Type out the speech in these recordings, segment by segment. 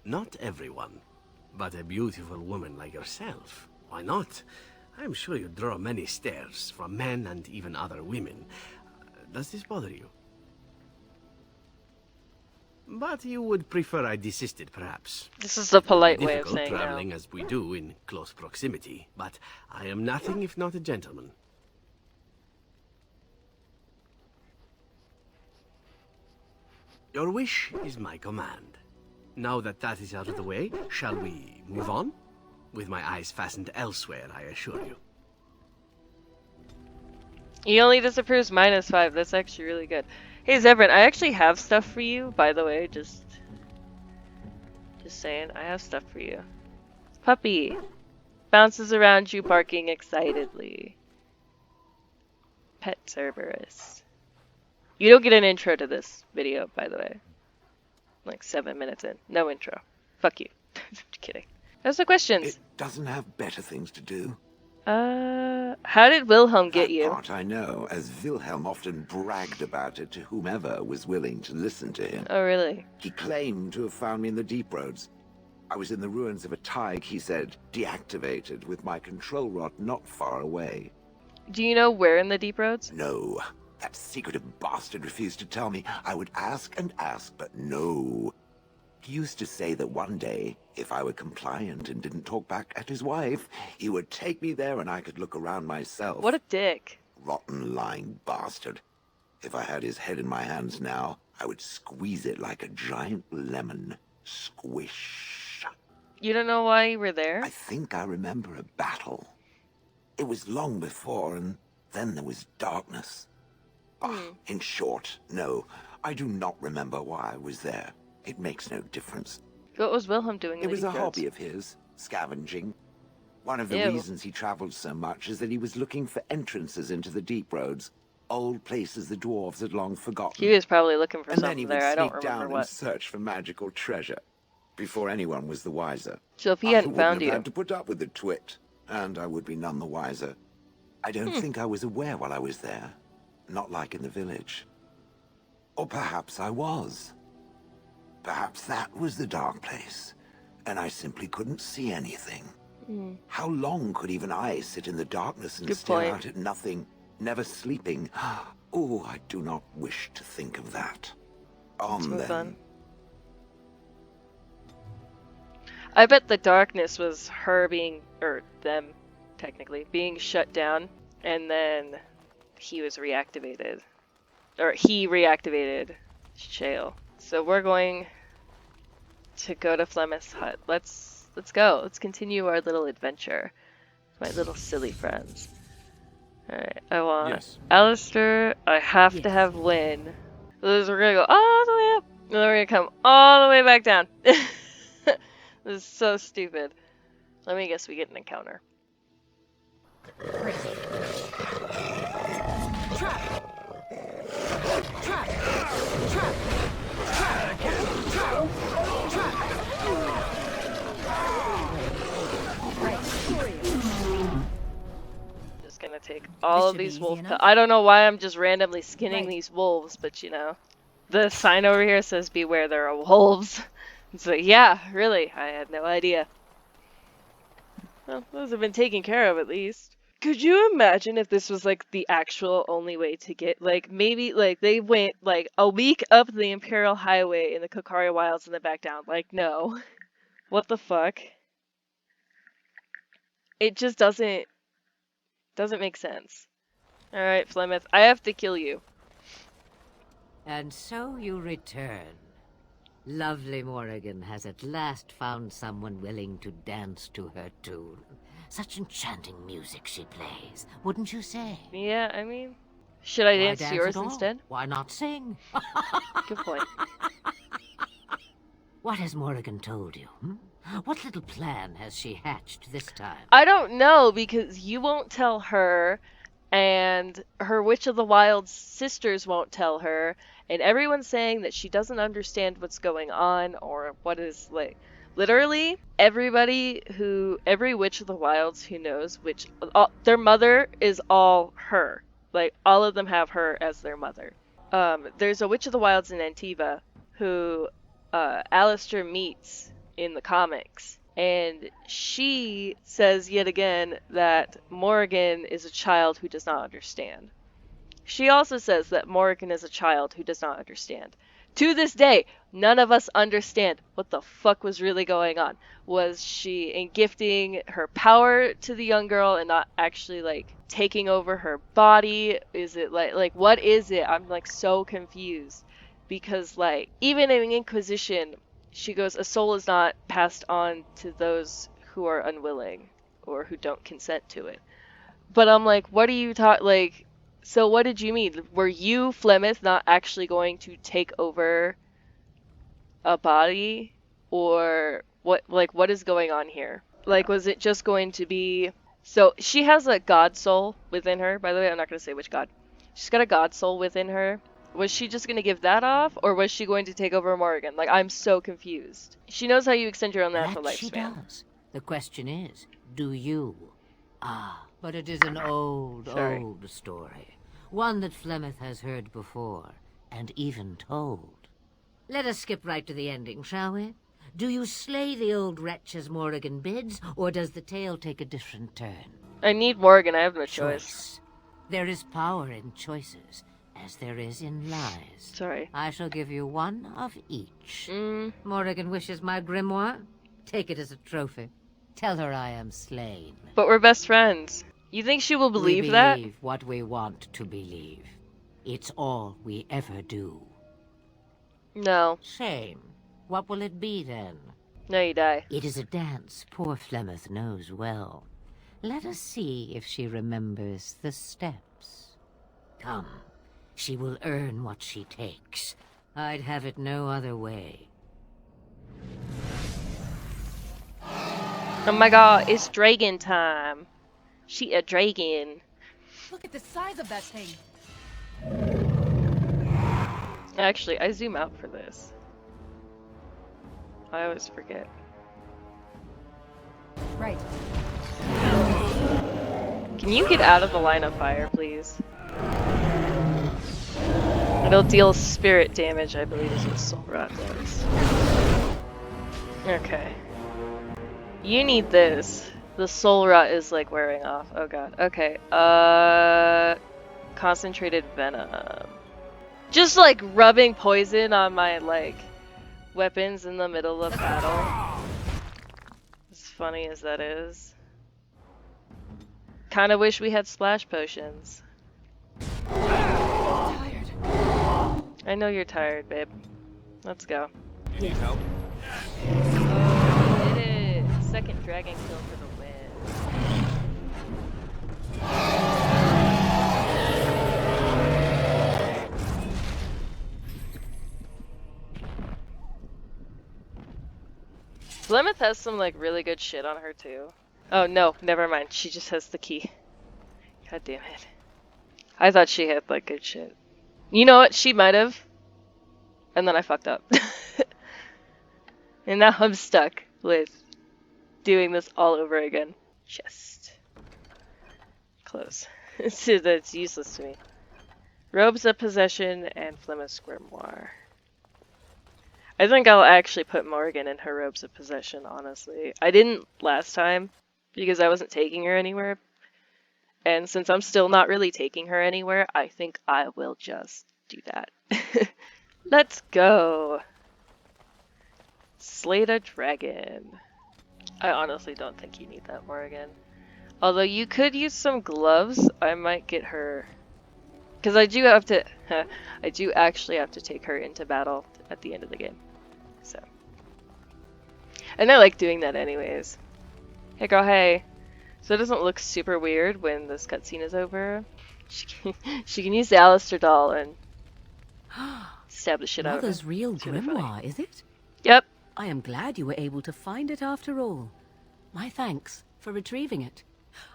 Not everyone, but a beautiful woman like yourself. Why not? I'm sure you draw many stares from men and even other women. Does this bother you? But you would prefer I desisted, perhaps. This is the It will be polite way of difficult saying no. traveling as we do in close proximity, but I am nothing if not a gentleman. Your wish is my command. Now that that is out of the way, shall we move on? With my eyes fastened elsewhere, I assure you. He only disapproves -5. That's actually really good. Hey Zevran, I actually have stuff for you, by the way, just saying, I have stuff for you. Puppy bounces around you barking excitedly. Pet Cerberus. You don't get an intro to this video, by the way. Like 7 minutes in. No intro. Fuck you. Just kidding. Those are questions. It doesn't have better things to do. How did Wilhelm get That you? part I know, as Wilhelm often bragged about it to whomever was willing to listen to him. Oh, really? He claimed to have found me in the Deep Roads. I was in the ruins of a Tig, he said, deactivated, with my control rod not far away. Do you know where in the Deep Roads? No, that secretive bastard refused to tell me. I would ask and ask, but no. He used to say that one day, if I were compliant and didn't talk back at his wife, he would take me there and I could look around myself. What a dick. Rotten, lying bastard. If I had his head in my hands now, I would squeeze it like a giant lemon. Squish. You don't know why you were there? I think I remember a battle. It was long before, and then there was darkness. In short, no, I do not remember why I was there. It makes no difference. What was Wilhelm doing in It the was a Deep Roads? hobby of his, scavenging. One of the Ew. reasons he traveled so much is that he was looking for entrances into the Deep Roads, old places the dwarves had long forgotten. He was probably looking for And then he something would there. I don't sneak remember down and what. search for magical treasure, before anyone was the wiser. So if he I hadn't wouldn't found have you, had to put up with the twit, and I would be none the wiser. I don't think I was aware while I was there. Not like in the village. Or perhaps I was. Perhaps that was the dark place, and I simply couldn't see anything. How long could even I sit in the darkness and Good stare point. out at nothing, never sleeping? Oh, I do not wish to think of that. On move then. on. I bet the darkness was her being, or them, technically, being shut down, and then he was reactivated. Or he reactivated Shale. So we're going to go to Flemeth's hut. Let's go. Let's continue our little adventure. My little silly friends. Alright, I want Alistair. I have to have Lynn. So we're gonna go all the way up, and then we're gonna come all the way back down. This is so stupid. Let me guess we get an encounter. Just gonna take all of these wolves. I don't know why I'm just randomly skinning these wolves, but you know. The sign over here says beware there are wolves. So yeah, really, I had no idea. Well, those have been taken care of at least. Could you imagine if this was like the actual only way to get, like, maybe like they went like a week up the Imperial Highway in the Kokari Wilds and then back down? Like, no. What the fuck? It just doesn't make sense. Alright, Flemeth, I have to kill you. And so you return. Lovely Morrigan has at last found someone willing to dance to her tune. Such enchanting music she plays, wouldn't you say? Yeah, I mean, should I Why dance to yours at all? instead? Why not sing? Good point. What has Morrigan told you? What little plan has she hatched this time? I don't know, because you won't tell her, and her Witch of the Wild's sisters won't tell her, and everyone's saying that she doesn't understand what's going on, or what is, like, literally, every Witch of the Wilds who knows their mother is all her. Like, all of them have her as their mother. There's a Witch of the Wilds in Antiva who Alistair meets in the comics. And she says yet again that Morrigan is a child who does not understand. She also says that Morrigan is a child who does not understand. To this day, none of us understand what the fuck was really going on. Was she in gifting her power to the young girl and not actually like taking over her body? Is it like what is it? I'm like so confused because like even in Inquisition, she goes, a soul is not passed on to those who are unwilling or who don't consent to it. But I'm like, what are you talking like? So what did you mean? Were you, Flemeth, not actually going to take over a body? Or what is going on here? Like, was it just going to be... So, she has a god soul within her. By the way, I'm not going to say which god. She's got a god soul within her. Was she just going to give that off? Or was she going to take over Morrigan? Like, I'm so confused. She knows how you extend your own natural That she lifespan. does. The question is, do you? Ah, but it is an old story. One that Flemeth has heard before, and even told. Let us skip right to the ending, shall we? Do you slay the old wretch as Morrigan bids, or does the tale take a different turn? I need Morrigan. I have no choice. There is power in choices, as there is in lies. Sorry. I shall give you one of each. Morrigan wishes my grimoire? Take it as a trophy. Tell her I am slain. But we're best friends. You think she will believe that? We believe what we want to believe. It's all we ever do. No. Shame. What will it be then? No, you die. It is a dance poor Flemeth knows well. Let us see if she remembers the steps. Come. She will earn what she takes. I'd have it no other way. Oh my god, it's dragon time. She a dragon. Look at the size of that thing. Actually, I zoom out for this. I always forget. Right. Can you get out of the line of fire, please? It'll deal spirit damage, I believe is what Soul Rot does. Okay. You need this. The Soul Rot is like wearing off. Oh god. Okay. Concentrated venom. Just like rubbing poison on my like weapons in the middle of battle. As funny as that is. Kinda wish we had splash potions. Tired. I know you're tired, babe. Let's go. You need help? Oh, we did it! Second dragon kill for the win. Flemeth has some like really good shit on her too. Oh no, never mind. She just has the key. God damn it. I thought she had like good shit. You know what? She might have. And then I fucked up. And now I'm stuck with doing this all over again. Chest. Close. That's useless to me. Robes of Possession and Flemeth's Grimoire. I think I'll actually put Morrigan in her Robes of Possession, honestly. I didn't last time because I wasn't taking her anywhere. And since I'm still not really taking her anywhere, I think I will just do that. Let's go. Slay a dragon. I honestly don't think you need that, Morrigan. Although you could use some gloves, I might get her. Because I do have to, I do actually have to take her into battle at the end of the game. So. And I like doing that anyways. Hey girl, hey. So it doesn't look super weird when this cutscene is over. She can use the Alistair doll and stab the shit out of Mother's her. real It's really funny. grimoire, is it? Yep. I am glad you were able to find it after all. My thanks for retrieving it.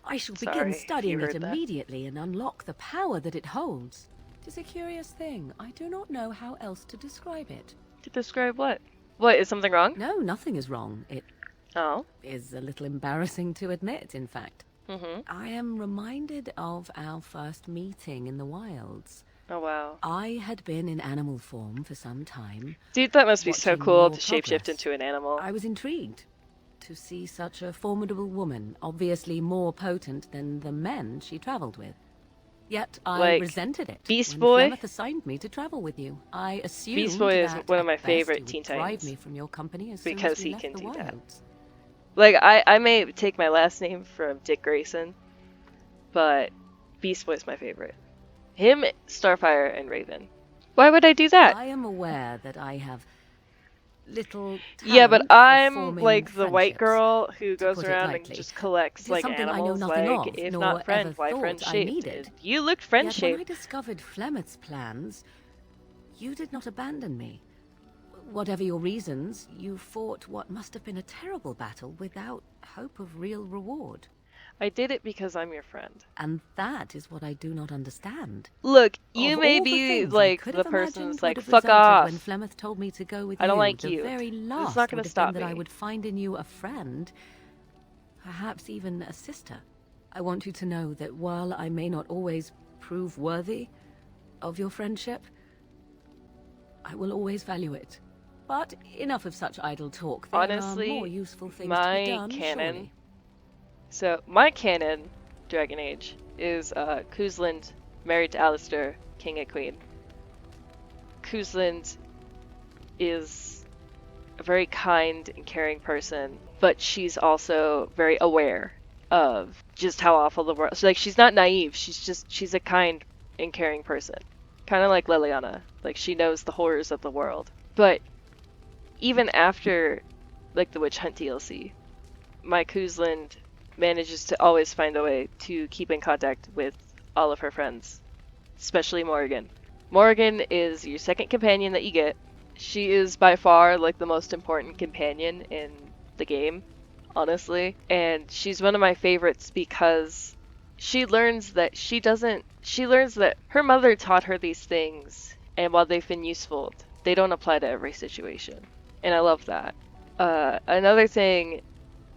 I shall Sorry begin if you studying it heard that. immediately and unlock the power that it holds. It is a curious thing. I do not know how else to describe it. To describe what? What, is something wrong? No, nothing is wrong. It Oh. is a little embarrassing to admit, in fact. Mm-hmm. I am reminded of our first meeting in the wilds. Oh wow. I had been in animal form for some time. Dude, that must be so watching cool your to shapeshift progress. into an animal. I was intrigued to see such a formidable woman, obviously more potent than the men she traveled with. Yet I Like, resented it Beast when Boy? Flemeth assigned me to travel with you. I assumed Beast Boy is that one of at my best favorite you would Teen drive Titans. me from your company as Because soon as we he left can the do that. wilds. Like, I may take my last name from Dick Grayson, but Beast Boy's my favorite. Him, Starfire, and Raven. Why would I do that? I am aware that I have little Yeah, but talent for I'm forming like the white friendships, girl who to goes put it around and lightly. just collects It is like something I know animals. nothing Like, of, if nor not friend, ever why friend thought I shaped? needed. You looked friend Yet when I shaped. discovered Flemeth's plans, you did not abandon me. Whatever your reasons, you fought what must have been a terrible battle without hope of real reward. I did it because I'm your friend. And that is what I do not understand. Look, you Of may all the be things I like could the have person imagined that's would like, have fuck resulted off. when Flemeth told me to go with I don't you, like the you. very This is last not gonna would have stop been that I me. would find in you a friend, perhaps even a sister. I want you to know that while I may not always prove worthy of your friendship, I will always value it. But enough of such idle talk. There Honestly, are more useful things to my be done, canon. surely. So, my canon, Dragon Age, is Kuzland married to Alistair, king and queen. Kuzland is a very kind and caring person, but she's also very aware of just how awful the world. So, like, she's not naive. She's a kind and caring person, kind of like Liliana. Like, she knows the horrors of the world. But even after, like, the Witch Hunt DLC, my Kuzland manages to always find a way to keep in contact with all of her friends, especially Morrigan. Morrigan is your second companion that you get. She is by far like the most important companion in the game, honestly, and she's one of my favorites because she learns that her mother taught her these things, and while they've been useful, they don't apply to every situation, and I love that. Another thing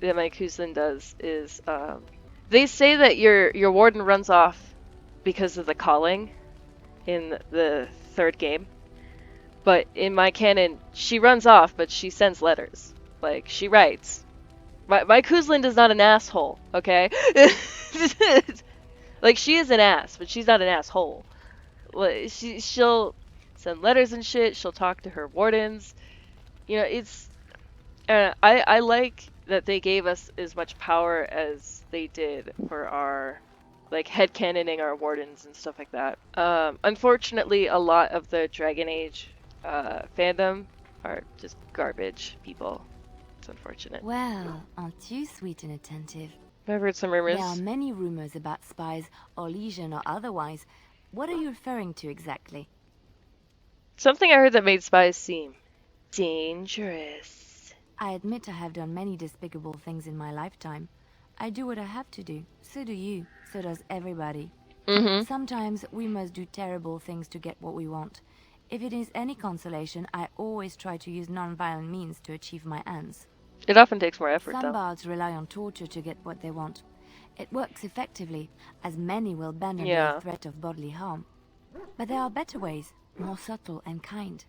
that my Kuzlin does is they say that your warden runs off because of the calling in the third game, but in my canon she runs off, but she sends letters, like she writes. My Kuzlin is not an asshole, okay? Like, she is an ass, but she's not an asshole. Like, she'll send letters and shit. She'll talk to her wardens. You know, it's I like that they gave us as much power as they did for our, like, headcanoning our wardens and stuff like that. Unfortunately, a lot of the Dragon Age fandom are just garbage people. It's unfortunate. Well, aren't you sweet and attentive? I've heard some rumors. There are many rumors about spies, or legion or otherwise. What are you referring to exactly? Something I heard that made spies seem dangerous. I admit I have done many despicable things in my lifetime. I do what I have to do. So do you. So does everybody. Mm-hmm. Sometimes we must do terrible things to get what we want. If it is any consolation, I always try to use non-violent means to achieve my ends. It often takes more effort, Some though. bards rely on torture to get what they want. It works effectively, as many will bend under Yeah. the threat of bodily harm. But there are better ways, more subtle and kind.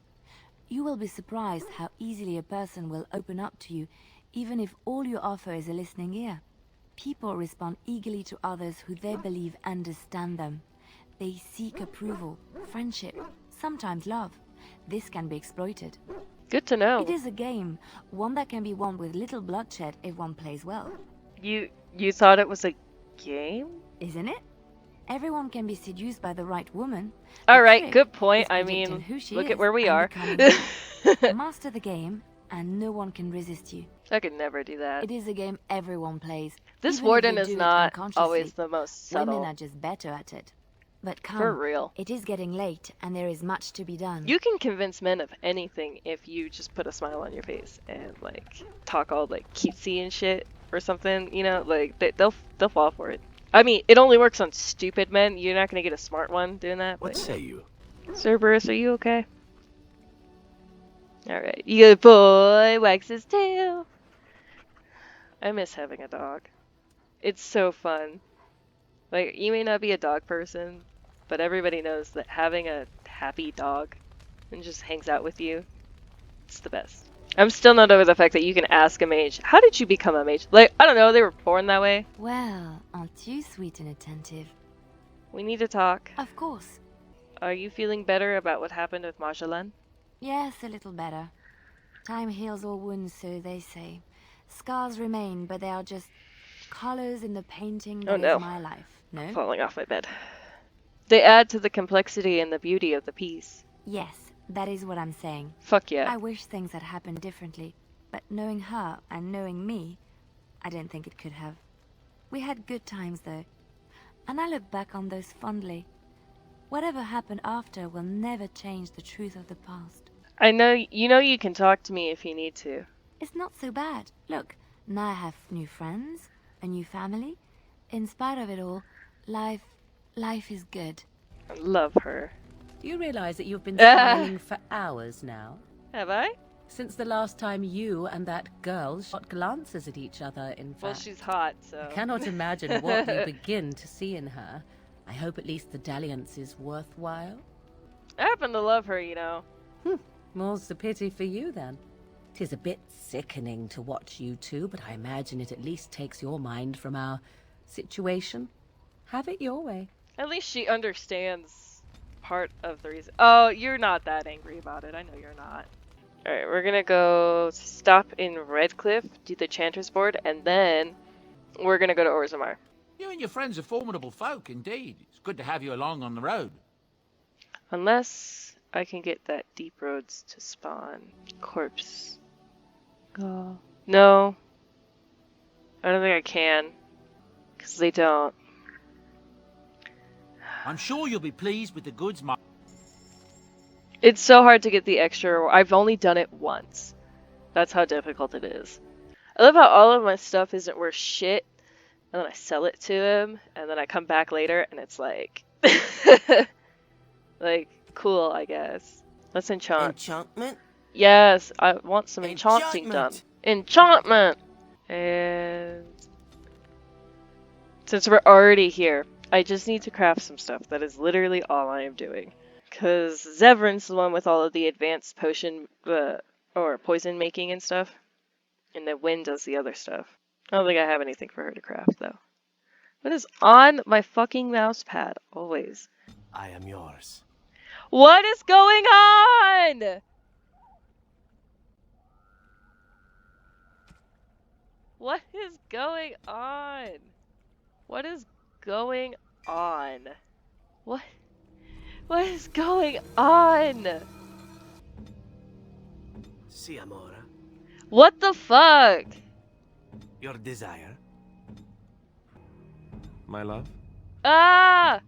You will be surprised how easily a person will open up to you, even if all you offer is a listening ear. People respond eagerly to others who they believe understand them. They seek approval, friendship, sometimes love. This can be exploited. Good to know. It is a game, one that can be won with little bloodshed if one plays well. You thought it was a game? Isn't it? Everyone can be seduced by the right woman. All The right, trick good point. is I predicting mean, who she look is at where we and are. becoming her. Master the game, and no one can resist you. I could never do that. It is a game everyone plays. This even if warden they is do it not unconsciously. always the most Women subtle. are just better at it. But come, For real. it is getting late, and there is much to be done. You can convince men of anything if you just put a smile on your face and, like, talk all, like, cutesy and shit or something, you know? Like, they'll fall for it. I mean, it only works on stupid men. You're not gonna get a smart one doing that. What But, say you? Cerberus, are you okay? Alright. Good boy wags his tail. I miss having a dog. It's so fun. Like, you may not be a dog person, but everybody knows that having a happy dog and just hangs out with you, it's the best. I'm still not over the fact that you can ask a mage, how did you become a mage? Like, I don't know, they were born that way. Well, aren't you sweet and attentive? We need to talk. Of course. Are you feeling better about what happened with Marjolaine? Yes, a little better. Time heals all wounds, so they say. Scars remain, but they are just colors in the painting that no. is my life. No? Falling off my bed. They add to the complexity and the beauty of the piece. Yes, that is what I'm saying. Fuck yeah. I wish things had happened differently, but knowing her and knowing me, I don't think it could have. We had good times though, and I look back on those fondly. Whatever happened after will never change the truth of the past. I know you can talk to me if you need to. It's not so bad. Look, now I have new friends, a new family. In spite of it all, life is good. I love her. Do you realize that you've been smiling for hours now? Have I? Since the last time you and that girl shot glances at each other, in fact. Well, she's hot, so. I cannot imagine what you begin to see in her. I hope at least the dalliance is worthwhile. I happen to love her, you know. More's the pity for you, then. 'Tis a bit sickening to watch you two, but I imagine it at least takes your mind from our situation. Have it your way. At least she understands part of the reason. Oh, you're not that angry about it. I know you're not. Alright, we're gonna go stop in Redcliffe, do the Chanter's Board, and then we're gonna go to Orzammar. You and your friends are formidable folk, indeed. It's good to have you along on the road. Unless I can get that Deep Roads to spawn. Corpse. Oh. No. I don't think I can. Because they don't. I'm sure you'll be pleased with the goods, my... It's so hard to get the extra. I've only done it once. That's how difficult it is. I love how all of my stuff isn't worth shit. And then I sell it to him. And then I come back later and it's like... like, cool, I guess. Let's enchant. Enchantment? Yes, I want some enchanting done. Enchantment! And... since we're already here, I just need to craft some stuff. That is literally all I am doing. Because Zevran's the one with all of the advanced potion, or poison making and stuff. And then Wynn does the other stuff. I don't think I have anything for her to craft, though. What is on my fucking mouse pad? Always. I am yours. What is going on? What is going on? What is going on? What is going on? Si, Amora. What the fuck? Your desire. My love? Ah!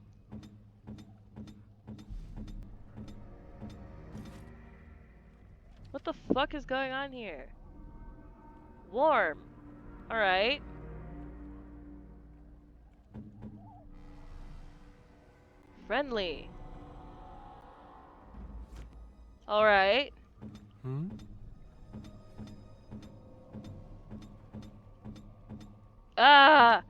What the fuck is going on here? Warm. Alright. Friendly. Alright. Hmm? Ah!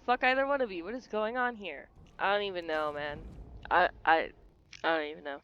Fuck either one of you. What is going on here? I don't even know, man. I don't even know.